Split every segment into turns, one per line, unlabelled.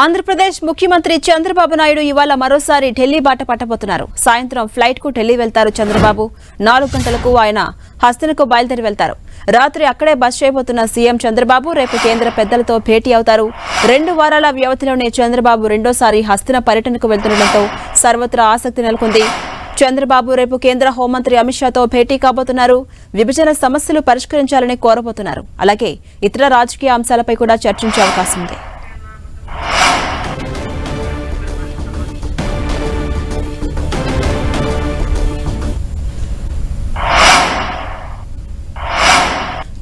ఆంధ్రప్రదేశ్ ముఖ్యమంత్రి చంద్రబాబు నాయుడు ఇవాళ మరోసారి ఢిల్లీ బాట పట్టబోతున్నారు. సాయంత్రం ఫ్లైట్ కు ఢిల్లీ వెళ్తారు చంద్రబాబు. 4 గంటలకు ఆయన హస్తనకు బయలుదేరి వెళ్తారు. రాత్రి అక్కడే బస్ చేయబోతున్న సీఎం చంద్రబాబు రేపు కేంద్ర పెద్దలతో భేటీ అవుతారు. 2 వారాల వ్యవధిలోనే చంద్రబాబు రెండోసారి హస్తన పర్యటనకు వెళ్తుండటంతో సర్వత్రా ఆసక్తి నెలకొంది. చంద్రబాబు రేపు కేంద్ర హోంమంత్రి అమిత్ షాతో భేటీ కాబోతున్నారు. విభజన సమస్యలు పరిష్కరించాలని కోరబోతున్నారు. అలాగే ఇతర రాజకీయ అంశాలపై కూడా చర్చించే అవకాశం ఉంది.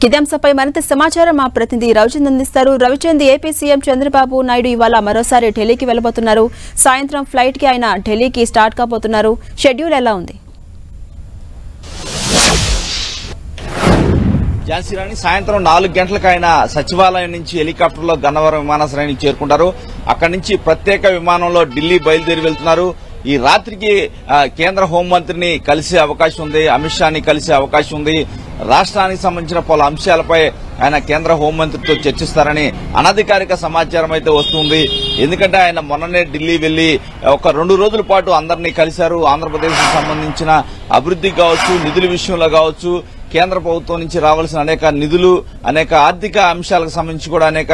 ఇదంశంపై మరింత సమాచారం మా ప్రతినిధి రవిచంద్ అందిస్తారు. రవిచంద్, ఏపీ సీఎం చంద్రబాబు నాయుడు ఇవాళ మరోసారి ఢిల్లీకి వెళ్లబోతున్నారు. సాయంత్రం ఫ్లైట్ కి ఆయన ఢిల్లీకి స్టార్ట్ కాబోతున్నారు. షెడ్యూల్ ఎలా ఉంది?
ఝాన్సీ రాణి, సాయంత్రం 4 గంటలకు ఆయన సచివాలయం నుంచి హెలికాప్టర్లో గన్నవరం విమానాశ్రయానికి చేరుకుంటారు. అక్కడి నుంచి ప్రత్యేక విమానంలో ఢిల్లీ బయలుదేరి వెళ్తున్నారు. ఈ రాత్రికి కేంద్ర హోంమంత్రిని కలిసే అవకాశం ఉంది, అమిత్ షాని కలిసే అవకాశం ఉంది. రాష్ట్రానికి సంబంధించిన పలు అంశాలపై ఆయన కేంద్ర హోంమంత్రితో చర్చిస్తారని అనధికారిక సమాచారం అయితే వస్తుంది. ఎందుకంటే ఆయన మొన్ననే ఢిల్లీ వెళ్లి ఒక 2 రోజుల పాటు అందరినీ కలిశారు. ఆంధ్రప్రదేశ్ కు సంబంధించిన అభివృద్ధి కావచ్చు, నిధుల విషయంలో కావచ్చు, కేంద్ర ప్రభుత్వం నుంచి రావాల్సిన అనేక నిధులు, అనేక ఆర్థిక అంశాలకు సంబంధించి కూడా అనేక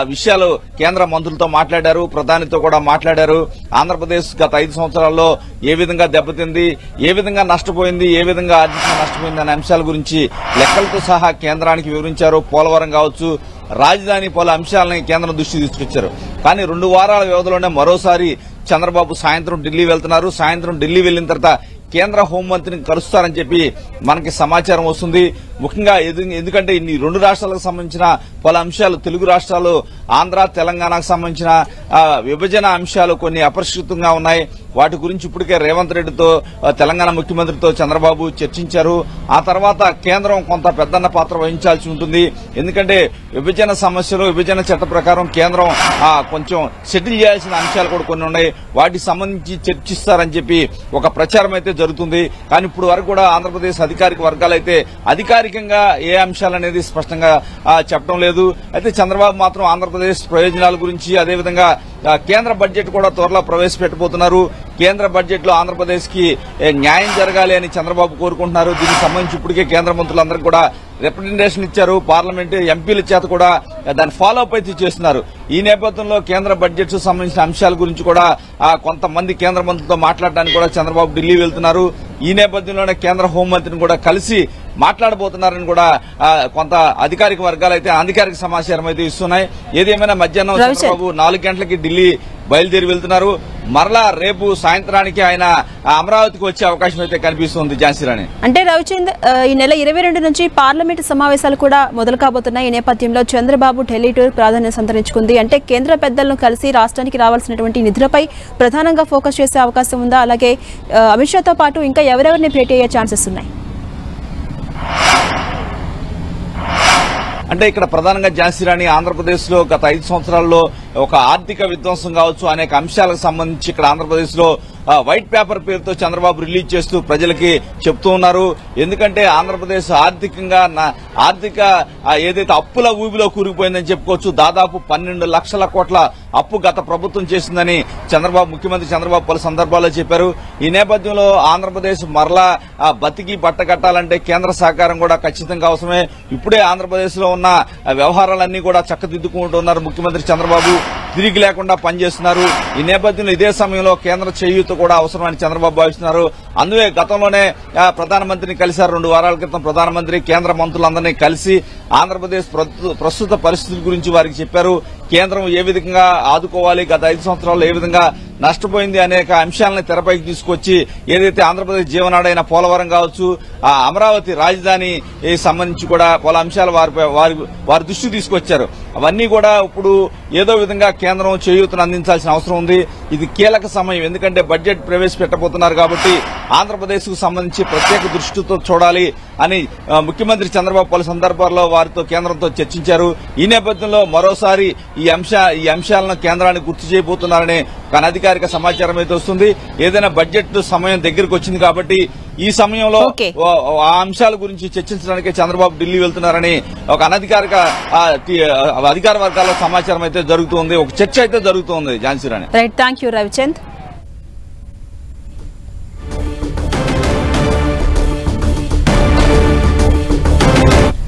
విషయాలు కేంద్ర మంత్రులతో మాట్లాడారు, ప్రధానితో కూడా మాట్లాడారు. ఆంధ్రప్రదేశ్ గత 5 సంవత్సరాల్లో ఏ విధంగా దెబ్బతింది, ఏ విధంగా నష్టపోయింది, ఏ విధంగా ఆర్థికంగా నష్టపోయింది అనే అంశాల గురించి లెక్కలతో సహా కేంద్రానికి వివరించారు. పోలవరం కావచ్చు, రాజధాని పలు అంశాలని కేంద్రం దృష్టికి తీసుకొచ్చారు. కానీ 2 వారాల వ్యవధిలోనే మరోసారి చంద్రబాబు సాయంత్రం ఢిల్లీ వెళ్తున్నారు. సాయంత్రం ఢిల్లీ వెళ్లిన తర్వాత కేంద్ర హోంమంత్రిని కలుస్తారని చెప్పి మనకి సమాచారం వస్తుంది. ముఖ్యంగా ఎందుకంటే ఈ 2 రాష్ట్రాలకు సంబంధించిన పలు అంశాలు, తెలుగు రాష్ట్రాలు, ఆంధ్ర, తెలంగాణకు సంబంధించిన విభజన అంశాలు కొన్ని అపరిష్కృతంగా ఉన్నాయి. వాటి గురించి ఇప్పటికే రేవంత్ రెడ్డితో, తెలంగాణ ముఖ్యమంత్రితో చంద్రబాబు చర్చించారు. ఆ తర్వాత కేంద్రం కొంత పెద్దన్న పాత్ర వహించాల్సి ఉంటుంది. ఎందుకంటే విభజన సమస్యలు, విభజన చట్ట ప్రకారం కేంద్రం కొంచెం సెటిల్ చేయాల్సిన అంశాలు కూడా కొన్ని ఉన్నాయి. వాటికి సంబంధించి చర్చిస్తారని చెప్పి ఒక ప్రచారం అయితే జరుగుతుంది. కానీ ఇప్పుడు వరకు కూడా ఆంధ్రప్రదేశ్ అధికారిక వర్గాలు అయితే అధికారికంగా ఏ అంశాలనేది స్పష్టంగా చెప్పడం లేదు. అయితే చంద్రబాబు మాత్రం ఆంధ్రప్రదేశ్ ప్రయోజనాల గురించి, అదేవిధంగా కేంద్ర బడ్జెట్ కూడా త్వరలో ప్రవేశపెట్టబోతున్నారు. కేంద్ర బడ్జెట్ లో ఆంధ్రప్రదేశ్ కి న్యాయం జరగాలి అని చంద్రబాబు కోరుకుంటున్నారు. దీనికి సంబంధించి ఇప్పటికే కేంద్ర మంత్రులందరికీ కూడా రిప్రజెంటేషన్ ఇచ్చారు. పార్లమెంట్ ఎంపీల చేత కూడా దాని ఫాలో అప్ అయితే చేస్తున్నారు. ఈ నేపథ్యంలో కేంద్ర బడ్జెట్ సంబంధించిన అంశాల గురించి కూడా కొంతమంది కేంద్ర మంత్రులతో మాట్లాడడానికి కూడా చంద్రబాబు ఢిల్లీ వెళ్తున్నారు. ఈ నేపథ్యంలోనే కేంద్ర హోంమంత్రిని కూడా కలిసి మాట్లాడబోతున్నారని కూడా కొంత అధికారిక వర్గాలు అయితే అధికారిక సమాచారం అయితే ఇస్తున్నాయి. ఏదేమైనా మధ్యాహ్నం చంద్రబాబు 4 గంటలకి ఢిల్లీ బయలుదేరి వెళ్తున్నారు. మరలా రేపు సాయంత్రానికి ఆయన అమరావతికి వచ్చే అవకాశం అయితే కనిపిస్తుంది. ఝాన్సీ రాణి,
అంటే రవిచంద్, ఈ నెల 22 నుంచి పార్లమెంటు సమావేశాలు కూడా మొదలు కాబోతున్నాయి. ఈ నేపథ్యంలో చంద్రబాబు ఢిల్లీ టూర్ ప్రాధాన్యత సంతరించుకుంది. అంటే కేంద్ర పెద్దలను కలిసి రాష్ట్రానికి రావాల్సినటువంటి నిధులపై ప్రధానంగా ఫోకస్ చేసే అవకాశం ఉందా? అలాగే అమిత్ షాతో పాటు ఇంకా ఎవరెవరిని భేటీ అయ్యే ఛాన్సెస్ ఉన్నాయి?
అంటే ఇక్కడ ప్రధానంగా ఝాన్సీ రాణి, ఆంధ్రప్రదేశ్ లో గత 5 సంవత్సరాల్లో ఒక ఆర్థిక విధ్వంసం కావచ్చు, అనేక అంశాలకు సంబంధించి ఇక్కడ ఆంధ్రప్రదేశ్ లో వైట్ పేపర్ పేరుతో చంద్రబాబు రిలీజ్ చేస్తూ ప్రజలకి చెప్తూ ఉన్నారు. ఎందుకంటే ఆంధ్రప్రదేశ్ ఆర్థిక ఏదైతే అప్పుల ఊబిలో కూరుకుపోయిందని చెప్పుకోవచ్చు. దాదాపు 12 లక్షల కోట్ల అప్పు గత ప్రభుత్వం చేసిందని ముఖ్యమంత్రి చంద్రబాబు పలు సందర్భాల్లో చెప్పారు. ఈ నేపథ్యంలో ఆంధ్రప్రదేశ్ మరలా బతికి బట్ట కట్టాలంటే కేంద్ర సహకారం కూడా ఖచ్చితంగా అవసరమే. ఇప్పుడే ఆంధ్రప్రదేశ్ లో ఉన్న వ్యవహారాలన్నీ కూడా చక్కదిద్దుకుంటున్నారు ముఖ్యమంత్రి చంద్రబాబు. తిరిగి లేకుండా పనిచేస్తున్నారు. ఈ నేపథ్యంలో ఇదే సమయంలో కేంద్ర చేయూత కూడా అవసరమని చంద్రబాబు భావిస్తున్నారు. అందుకే గతంలోనే ప్రధానమంత్రిని కలిశారు. 2 వారాల క్రితం ప్రధానమంత్రి కేంద్ర మంత్రులందరినీ కలిసి ఆంధ్రప్రదేశ్ ప్రస్తుత పరిస్థితుల గురించి వారికి చెప్పారు. కేంద్రం ఏ విధంగా ఆదుకోవాలి, గత 5 సంవత్సరాల్లో ఏ విధంగా నష్టపోయింది అనేక అంశాలను తెరపైకి తీసుకొచ్చి ఏదైతే ఆంధ్రప్రదేశ్ జీవనాడైన పోలవరం కావచ్చు, అమరావతి రాజధాని సంబంధించి కూడా పలు అంశాలు వారి దృష్టికి తీసుకొచ్చారు. అవన్నీ కూడా ఇప్పుడు ఏదో విధంగా కేంద్రం చేయూతను అందించాల్సిన అవసరం ఉంది. ఇది కీలక సమయం. ఎందుకంటే బడ్జెట్ ప్రవేశపెట్టబోతున్నారు కాబట్టి ఆంధ్రప్రదేశ్ కు సంబంధించి ప్రత్యేక దృష్టితో చూడాలి అని ముఖ్యమంత్రి చంద్రబాబు పలు సందర్భాల్లో వారితో కేంద్రంతో చర్చించారు. ఈ నేపథ్యంలో మరోసారి ఈ అంశాలను కేంద్రానికి గుర్తు చేయబోతున్నారని అనధికారిక అనధికారిక సమాచారం అయితే వస్తుంది. ఏదైనా బడ్జెట్ సమయం దగ్గరకు వచ్చింది కాబట్టి ఈ సమయంలో ఆ అంశాల గురించి చర్చించడానికి చంద్రబాబు ఢిల్లీ వెళ్తున్నారని ఒక అనధికారిక అధికార వర్గాల సమాచారం అయితే జరుగుతుంది. ఒక చర్చ అయితే జరుగుతుంది. Jhansi Rani.
Right, thank you Ravichand.